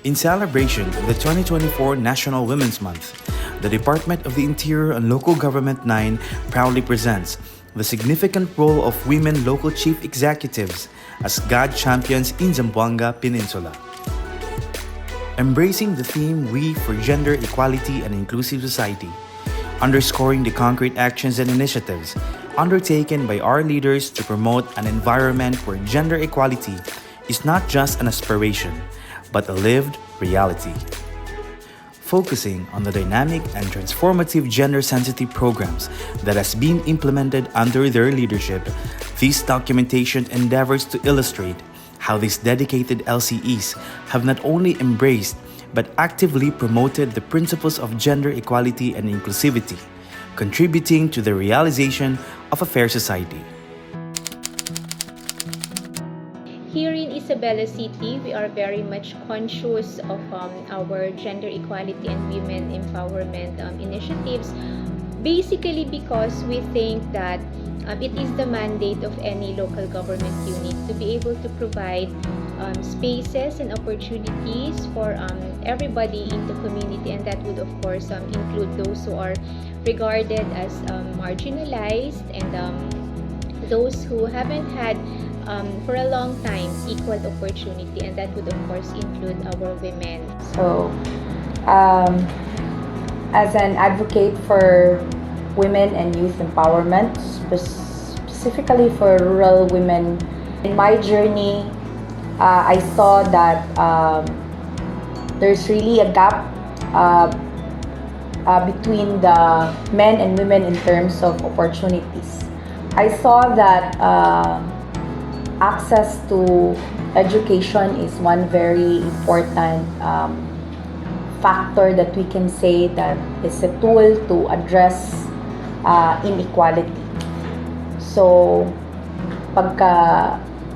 In celebration of the 2024 National Women's Month, the Department of the Interior and Local Government 9 proudly presents the significant role of women local chief executives as GAD champions in Zamboanga Peninsula. Embracing the theme We for Gender Equality and Inclusive Society, underscoring the concrete actions and initiatives undertaken by our leaders to promote an environment where gender equality is not just an aspiration, but a lived reality. Focusing on the dynamic and transformative gender-sensitive programs that has been implemented under their leadership, this documentation endeavors to illustrate how these dedicated LCEs have not only embraced but actively promoted the principles of gender equality and inclusivity, contributing to the realization of a fair society. Here in Isabela City, we are very much conscious of our gender equality and women empowerment initiatives, basically because we think that it is the mandate of any local government unit to be able to provide spaces and opportunities for everybody in the community, and that would of course include those who are regarded as marginalized and those who haven't had for a long time equal opportunity, and that would of course include our women. So as an advocate for women and youth empowerment, specifically for rural women, in my journey I saw that there's really a gap between the men and women in terms of opportunities. I saw that access to education is one very important factor that we can say that is a tool to address inequality. So,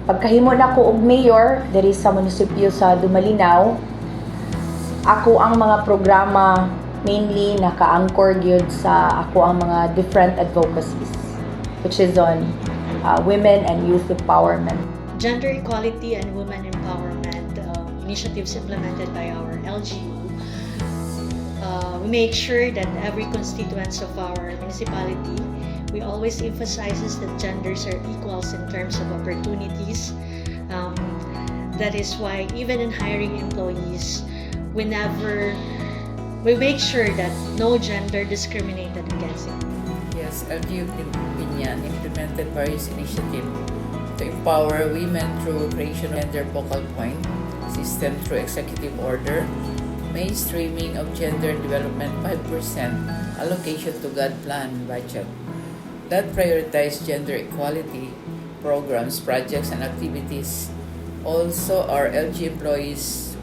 pagkahimo na ko og mayor diri sa munisipyo sa Dumalinaw, ako ang mga programa mainly naka-anchor gyud sa ako ang mga different advocacies, which is on women and youth empowerment. Gender equality and women empowerment initiatives implemented by our LGU. We make sure that every constituents of our municipality, we always emphasizes that genders are equals in terms of opportunities. That is why even in hiring employees, we make sure that no gender discriminated against it. Yes, LGU Pinyan implemented various initiatives to empower women through creation of gender focal point system through executive order, mainstreaming of gender development 5% allocation to GAD plan budget that prioritize gender equality programs, projects, and activities. Also, our LG employees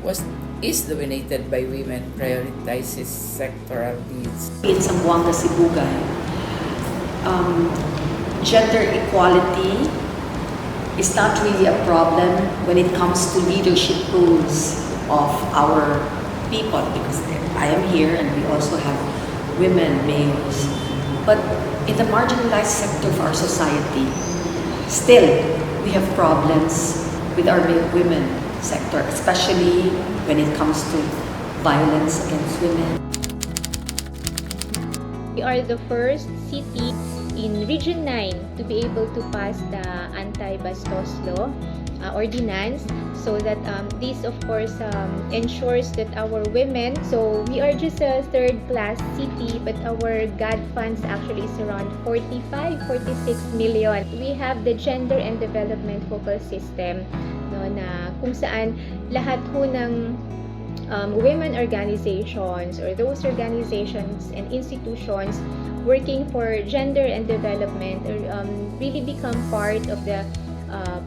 is dominated by women, prioritizes sectoral needs. In Zamboanga, Sibugay, gender equality is not really a problem when it comes to leadership roles of our people, because I am here and we also have women mayors. But in the marginalized sector of our society, still we have problems with our women sector, especially when it comes to violence against women. We are the first city in Region 9 to be able to pass the anti-bastos law ordinance, so that this of course ensures that our women, so we are just a third-class city, but our GAD funds actually is around 46 million. We have the gender and development focal system, no, na kung saan lahat ho ng women organizations or those organizations and institutions working for gender and development really become part of the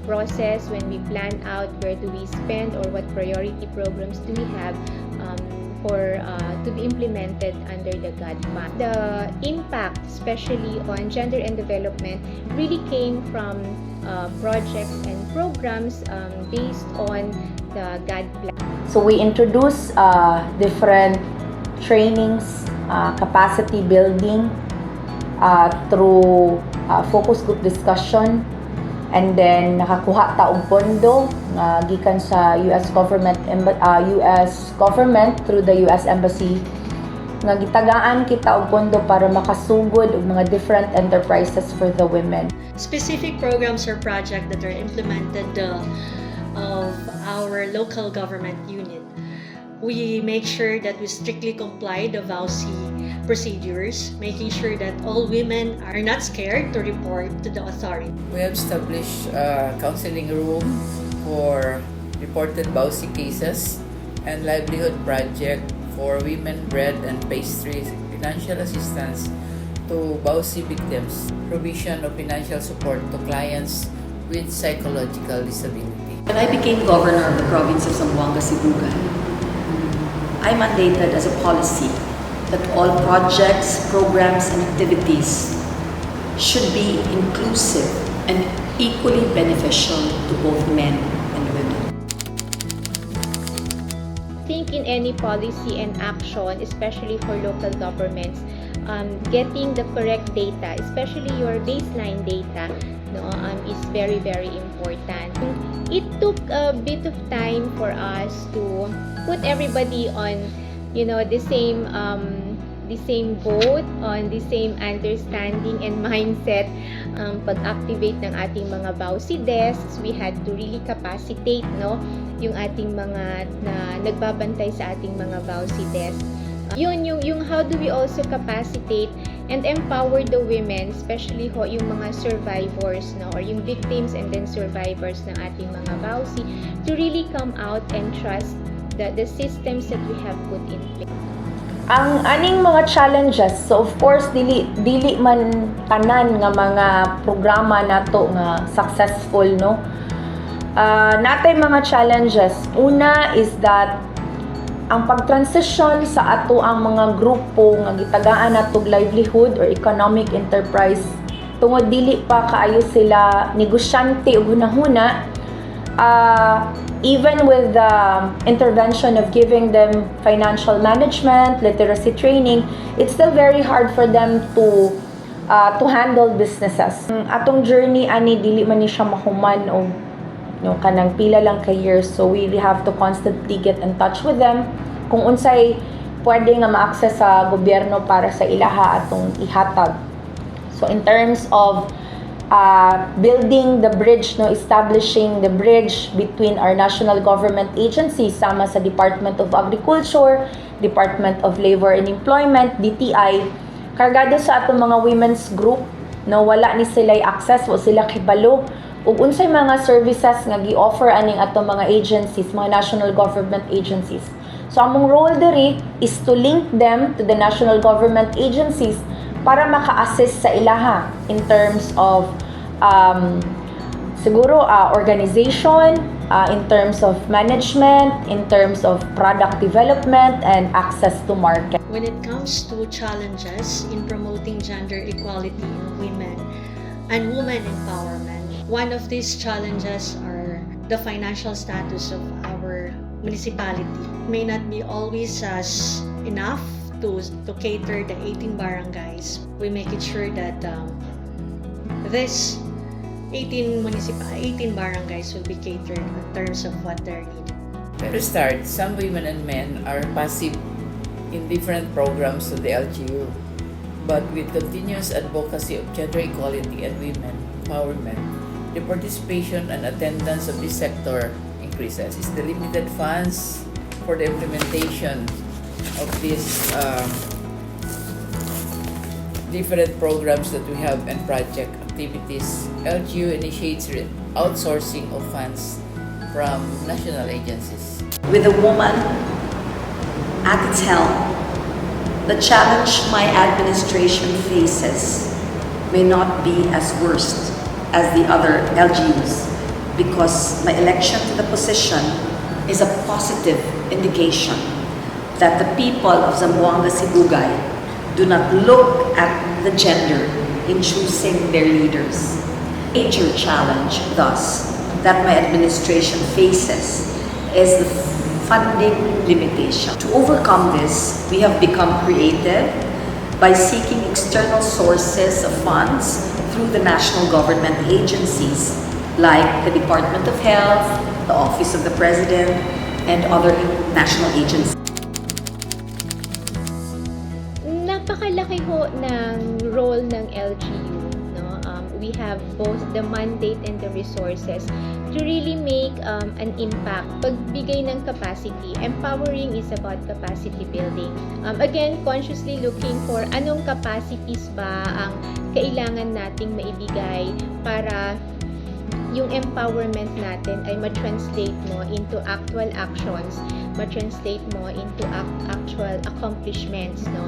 process when we plan out where do we spend or what priority programs do we have to be implemented under the GAD fund. The impact, especially on gender and development, really came from projects and programs based on the GAD plan. So we introduce different trainings, capacity building through focus group discussion, and then nakakuha ta og pondo nga gikan sa US government through the US Embassy nga gitagaan kita og pondo para makasugod og mga different enterprises for the women. Specific programs or projects that are implemented of our local government unit. We make sure that we strictly comply the VAUSI procedures, making sure that all women are not scared to report to the authority. We have established a counseling room for reported VAUSI cases and livelihood project for women bread and pastry financial assistance to VAUSI victims, provision of financial support to clients with psychological disability. When I became governor of the province of Zamboanga, Sibugay, I mandated as a policy that all projects, programs, and activities should be inclusive and equally beneficial to both men and women. I think in any policy and action, especially for local governments, getting the correct data, especially your baseline data, is very, very important. It took a bit of time for us to put everybody on, the same boat, on the same understanding and mindset. Pag-activate ng ating mga VAUSI desks, we had to really capacitate, yung ating mga nagbabantay sa ating mga VAUSI desks. Yung how do we also capacitate and empower the women, especially yung mga survivors, or yung victims and then survivors ng ating mga VAUSI, to really come out and trust the systems that we have put in place. Ang aning mga challenges, so of course dili man tanan nga mga programa nato nga successful, natay mga challenges. Una is that ang pag-transition sa ato ang mga grupo nga gitagaan natog livelihood or economic enterprise tungod dili pa kaayo sila negosyante ug hunahuna, even with the intervention of giving them financial management, literacy training, it's still very hard for them to handle businesses. Atong journey ani dili man ni siya mahuman og kanang pila lang ka years, so we really have to constantly get in touch with them kung unsay pwede nga ma-access sa gobyerno para sa ilaha atong ihatag. So in terms of building the bridge, establishing the bridge between our national government agencies sama sa Department of Agriculture, Department of Labor and Employment, DTI, kargado sa atong mga women's group, wala ni sila'y access, wala sila kibalo ug unsay mga services nga gi-offer aning atong mga agencies, mga national government agencies. So among role diri is to link them to the national government agencies para maka-assist sa ilaha in terms of siguro organization, in terms of management, in terms of product development and access to market. When it comes to challenges in promoting gender equality in women and women empowerment, one of these challenges are the financial status of our municipality. It may not be always as enough to cater the 18 barangays. We make it sure that this 18 barangays will be catered in terms of what they're needed. To start, some women and men are passive in different programs of the LGU, but with continuous advocacy of gender equality and women empowerment, the participation and attendance of this sector increases. Is the limited funds for the implementation of these different programs that we have and project activities, LGU initiates outsourcing of funds from national agencies. With a woman at its helm, the challenge my administration faces may not be as worst as the other LGUs because my election to the position is a positive indication that the people of Zamboanga Sibugay do not look at the gender in choosing their leaders. Major challenge, thus, that my administration faces is the funding limitation. To overcome this, we have become creative by seeking external sources of funds through the national government agencies like the Department of Health, the Office of the President, and other national agencies. Napakalaki ho ng role ng LGU. No? We have both the mandate and the resources to really make an impact. Pagbigay ng capacity, empowering is about capacity building. Again, consciously looking for anong capacities ba ang kailangan nating maibigay para yung empowerment natin ay ma-translate mo into actual actions, ma-translate mo into actual accomplishments, no?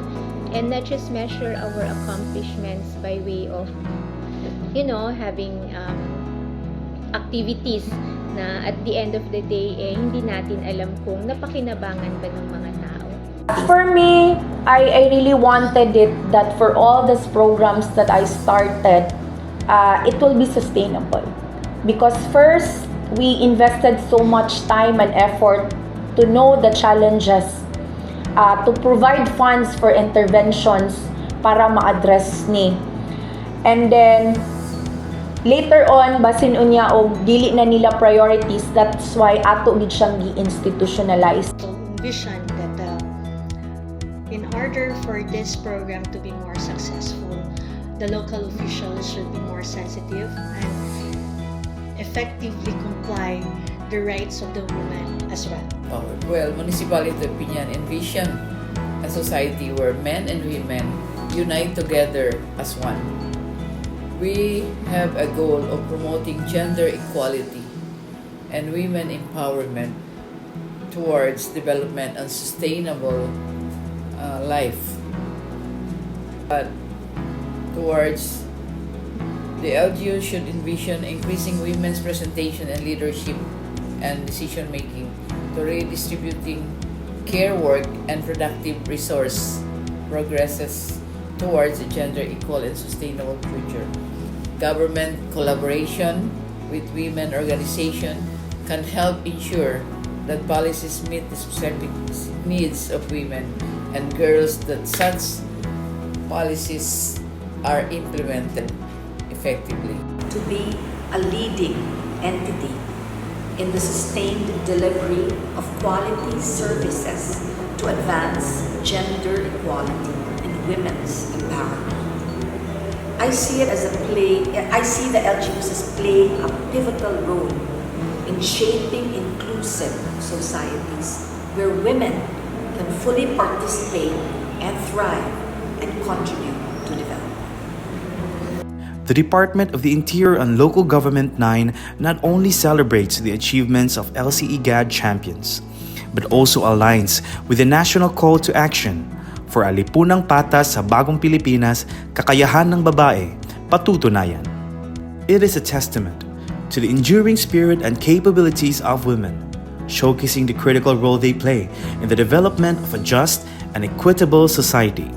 And not just measure our accomplishments by way of, having activities na at the end of the day, hindi natin alam kung napakinabangan ba ng mga tao. For me, I really wanted it that for all these programs that I started, it will be sustainable. Because first, we invested so much time and effort to know the challenges, to provide funds for interventions para ma-address ni. And then, later on, basin unya og dili na nila priorities, that's why ato gid siyang gi-institutionalize. So, vision that in order for this program to be more successful, the local officials should be more sensitive and effectively comply the rights of the women as well. Well, municipality opinion envision a society where men and women unite together as one. We have a goal of promoting gender equality and women empowerment towards development and sustainable life. But towards the LGU should envision increasing women's presentation and leadership and decision making to redistributing care work and productive resource progresses towards a gender equal and sustainable future. Government collaboration with women organizations can help ensure that policies meet the specific needs of women and girls, that such policies are implemented effectively. To be a leading entity in the sustained delivery of quality services to advance gender equality and women's empowerment. I see the LGUs as playing a pivotal role in shaping inclusive societies where women can fully participate and thrive and contribute to development. The Department of the Interior and Local Government 9 not only celebrates the achievements of LCE-GAD champions, but also aligns with the national call to action for a lipunang patas sa bagong Pilipinas, kakayahan ng babae, patutunayan. It is a testament to the enduring spirit and capabilities of women, showcasing the critical role they play in the development of a just and equitable society.